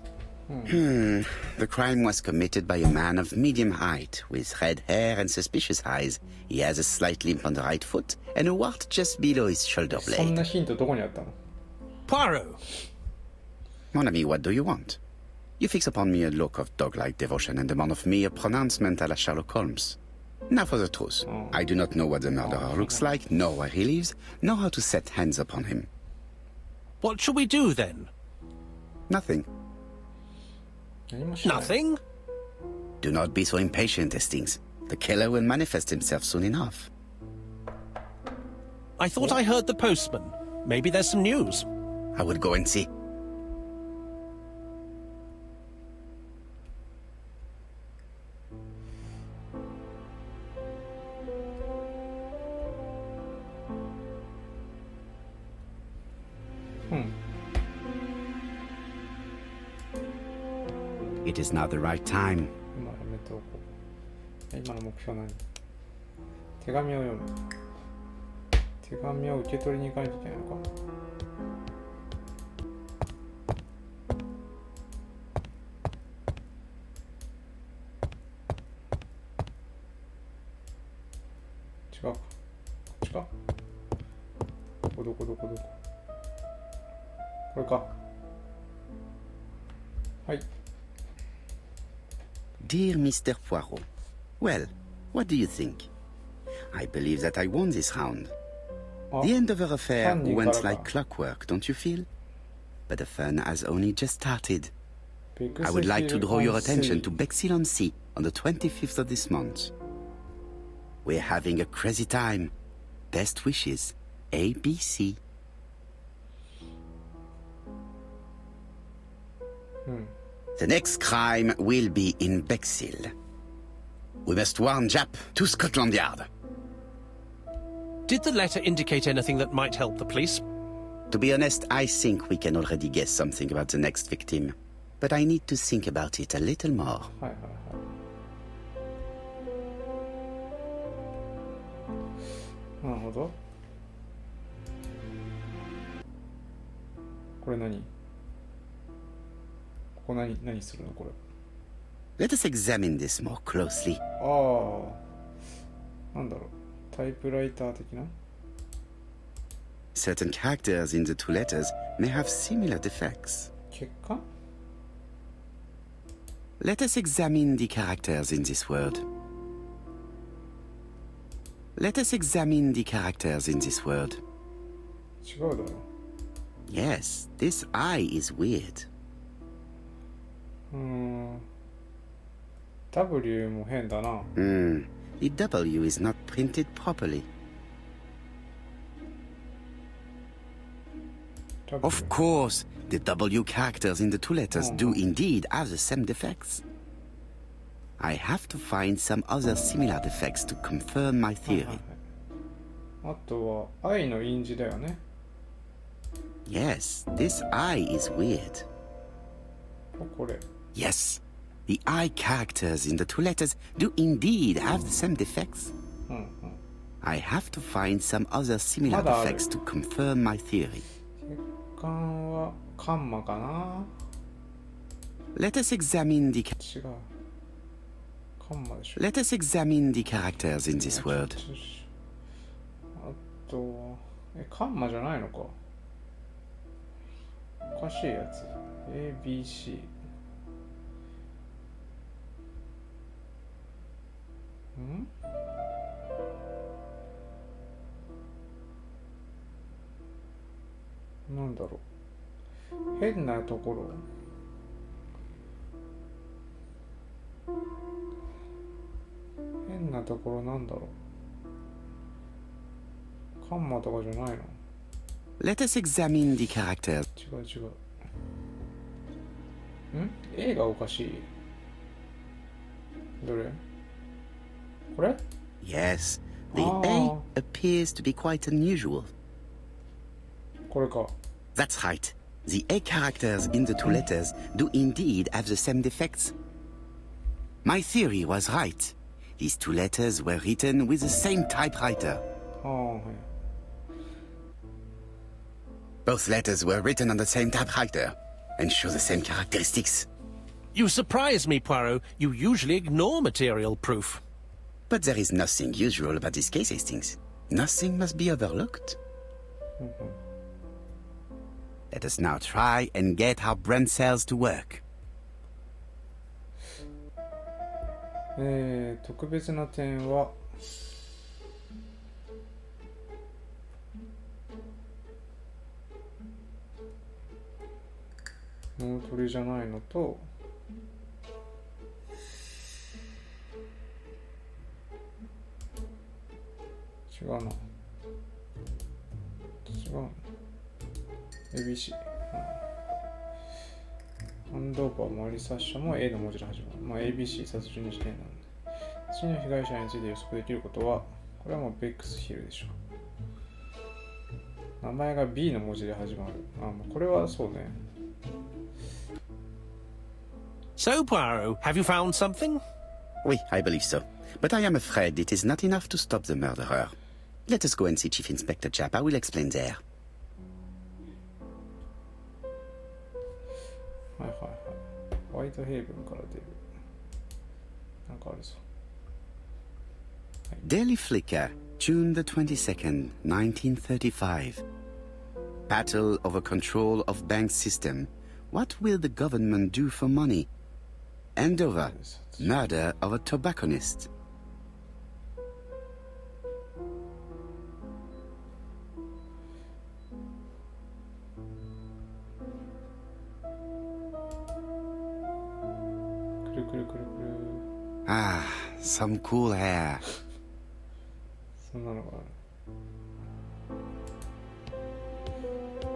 The crime was committed by a man of medium height, with red hair and suspicious eyes. He has a slight limp on the right foot and a wart just below his shoulder そんな blade. ヒントどこにあったの？ Poirot! Mon ami, what do you want? You fix upon me a look of dog-like devotion and demand of me a pronouncement à la Sherlock Holmes. Now for the truth. I do not know what the murderer looks like, nor where he lives, nor how to set hands upon him. What shall we do then? Nothing. 何もしない。 Nothing? Do not be so impatient, Hastings. The killer will manifest himself soon enough. I thought I heard the postman. Maybe there's some news. I will go and see. It is now the right time. 今やめておこう。今の目標何？手紙を読む。手紙を受け取りに行かないといけないのか。違うか。こっちか。どここれか。はい。Dear Mr. Poirot, well, what do you think? I believe that I won this round. The end of our affair went like clockwork, don't you feel? But the fun has only just started. I would like to draw your attention to Bexhill-on-Sea on the 25th of this month. We're having a crazy time. Best wishes, ABC. The next crime will be in Bexhill. We must warn Jap to Scotland Yard. Did the letter indicate anything that might help the police? To be honest, I think we can already guess something about the next victim. But I need to think about it a little more. はいはいはい。なるほど。これ何？ここ何するのこれ。 Let us examine this more closely. ああ。なんだろう。タイプライター的な？ Certain characters in the two letters may have similar defects. 血管？ Let us examine the characters in this world. Let us examine the characters in this world. 違うだろ。Yes, this eye is weird. W も変だな。The W is not printed properly. Of course, the W characters in the two letters do indeed have the same defects. I have to find some other similar defects to confirm my theory. あとは I の印字だよね。Yes, this I is weird. これ。Yes, the I characters in the two letters do indeed have the same defects. I have to find some other similar defects to confirm my theory. 血管はカンマかな。 Let us examine the... 違う。カンマでしょ。 Let us examine the characters in this world. あとはカンマじゃないのか。おかしいやつ。ABC。なんだろう。変なところ。変なところなんだろう。カンマとかじゃないの。Let us examine the characters. 違う違う。A がおかしい。どれ？これ？ Yes, the A appears to be quite unusual. これか。 That's right. The A characters in the two letters do indeed have the same defects. My theory was right. These two letters were written with the same typewriter. Both letters were written on the same typewriter and show the same characteristics. You surprise me, Poirot. You usually ignore material proof. But there is nothing usual about this case, Hastings. Nothing must be overlooked. Let us now try and get our brain cells to work. 特別な点は脳トレじゃないのと違うな。違う。ABC。ハンドオーバーもあり殺者も A の文字で始まる。ABC 殺人事件なんで。次の被害者について予測できることは、これはもうベックスヒルでしょう。名前が B の文字で始まる。これはそうね。So, Poirot, have you found something? Oui, I believe so. But I am afraid it is not enough to stop the murderer. Let us go and see Chief Inspector Chap. I will explain there. はいはいはい。ホワイトヘイブンから出る。なんかあるぞ。Daily Flicker, June the 22nd, 1935. Battle over control of bank system. What will the government do for money? Andover, murder of a tobacconist. Ah, some cool hair. そんなのがある。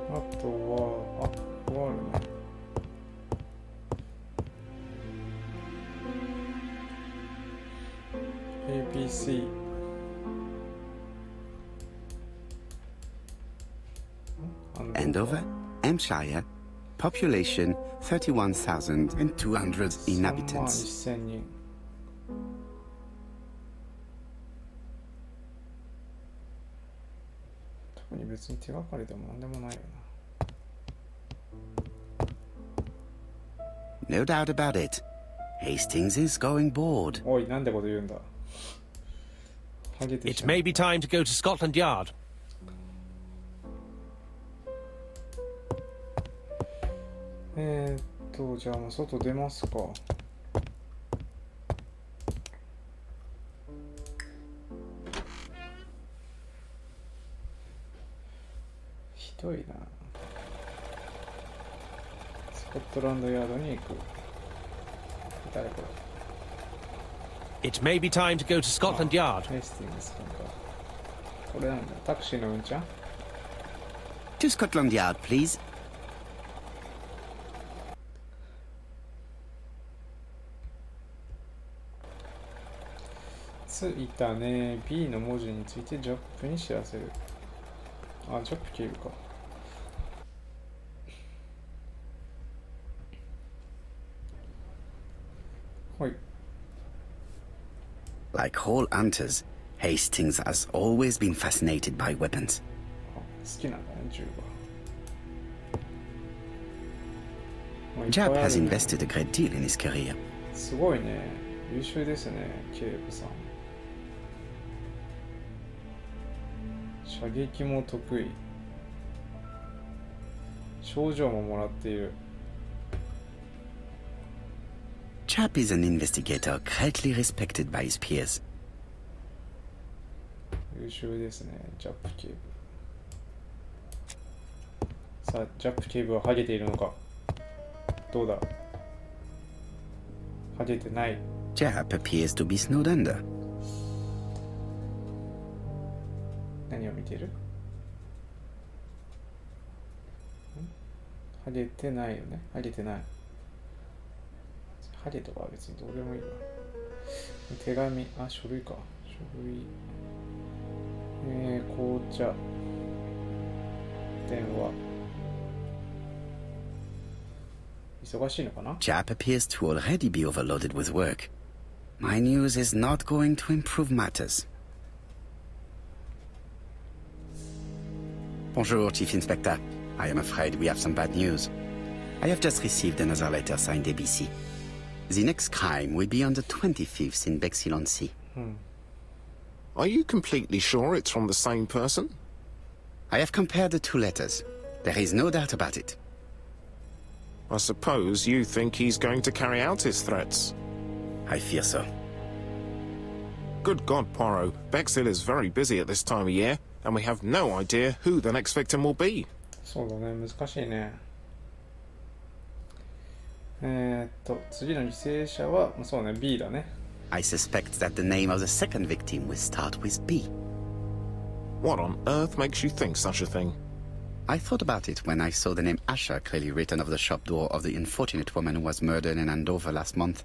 あとは、ここあるね。ABC。Andover, Hampshire, population 31,200 inhabitants. 31,000人。特に別に手がかりでもなんでもないよな。 No doubt about it. Hastings is going bored. おい、なんてこと言うんだ。It may be time to go to Scotland Yard. じゃあもう外出ますか。どいな。スコットランドヤードに行く。誰これ。 It may be time to go to Scotland Yard. ヘスティングスか。これなんだ。タクシーのうんちゃん To Scotland Yard, please. ついたね。B の文字についてジャップに知らせる。あ、ジャップ消えるか。はい。Like all hunters, Hastings has always been fascinated by weapons. 好きなんだね、銃が。 Jap has invested a great deal in his career. すごいね。優秀ですね、警部さん。射撃も得意。賞状ももらっている。Jap is an investigator greatly respected by his peers. 優秀ですね、ジャップ警部。さあ、ジャップ警部はハゲているのか。どうだ。ハゲてない。Jap appears to be snowed under. 何を見てる？ハゲてないよね。ハゲてない。ハゲとかは別にどうでもいいわ。手紙、あ、書類か。書類。紅茶。電話。忙しいのかな？ Jap appears to already be overloaded with work. My news is not going to improve matters. Bonjour, Chief Inspector. I am afraid we have some bad news. I have just received another letter signed ABC. The next crime will be on the 25th in Bexhill-on-Sea. Are you completely sure it's from the same person? I have compared the two letters. There is no doubt about it. I suppose you think he's going to carry out his threats. I fear so. Good God, Poirot. Bexhill is very busy at this time of year, and we have no idea who the next victim will be. そうだね、難しいね。次の犠牲者は、そうね、B だね。I suspect that the name of the second victim will start with B. What on earth makes you think such a thing? I thought about it when I saw the name Asher clearly written over the shop door of the unfortunate woman who was murdered in Andover last month.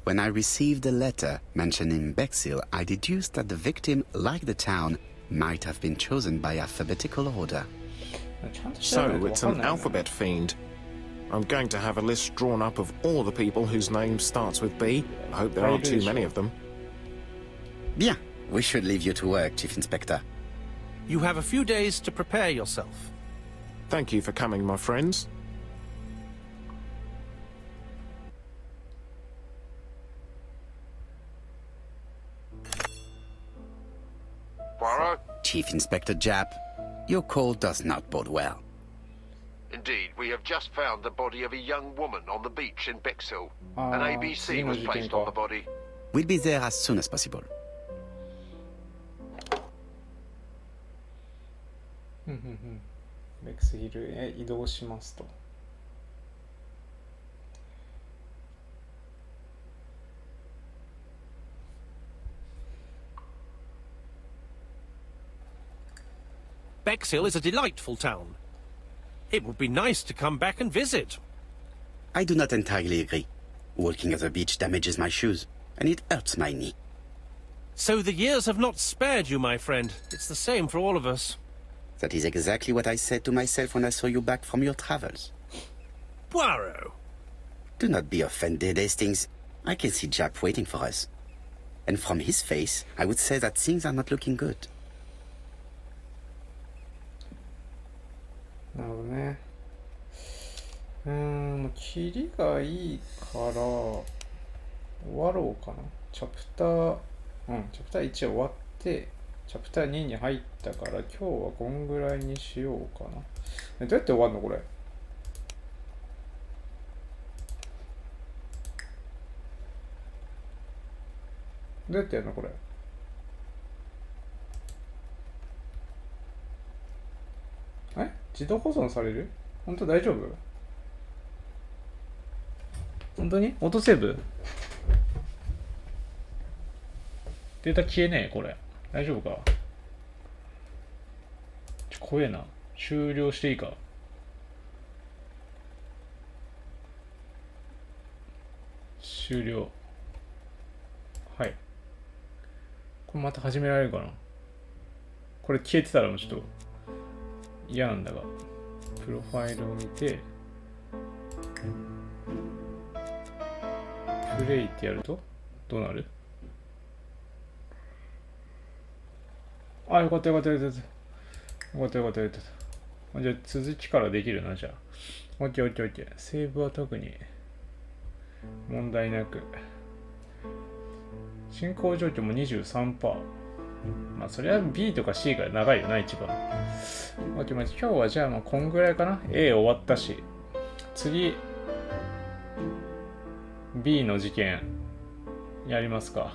When I received a letter mentioning Bexhill, I deduced that the victim, like the town, might have been chosen by alphabetical order. So it's an alphabet fiend. I'm going to have a list drawn up of all the people whose name starts with B. I hope there aren't too many of them. Bien. We should leave you to work, Chief Inspector. You have a few days to prepare yourself. Thank you for coming, my friends. Poirot? Chief Inspector Jap, your call does not bode well. Indeed, we have just found the body of a young woman on the beach in Bexhill. An ABC was placed on the body. We'll be there as soon as possible. ベックスヒルへ移動しますと。Bexhill is a delightful town. It would be nice to come back and visit. I do not entirely agree. Walking at the beach damages my shoes, and it hurts my knee. So the years have not spared you, my friend. It's the same for all of us. That is exactly what I said to myself when I saw you back from your travels. Poirot! Do not be offended, Hastings. I can see Jap waiting for us. And from his face, I would say that things are not looking good. なるほどね。もうキリがいいから終わろうかな。チャプター1終わって、チャプター2に入ったから今日はこんぐらいにしようかな。どうやって終わるのこれ。どうやってやるのこれ。え自動保存される？本当大丈夫？本当に？オートセーブ？データ消えねえこれ。大丈夫か？怖えな。終了していいか？終了。はい。これまた始められるかな？これ消えてたらもうちょっと嫌なんだが。プロファイルを見て、プレイってやるとどうなる？あ、よかったよかったよかった。よかったよかったよかった。じゃあ続きからできるな、じゃあ。オッケーオッケーオッケー。セーブは特に問題なく。進行状況も 23%。まあそれは B とか C が長いよな、一番。オッケー、まあ今日はじゃあまあこんぐらいかな。A 終わったし。次、B の事件やりますか。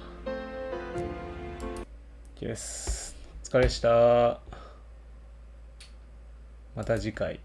OK です。お疲れした。また次回。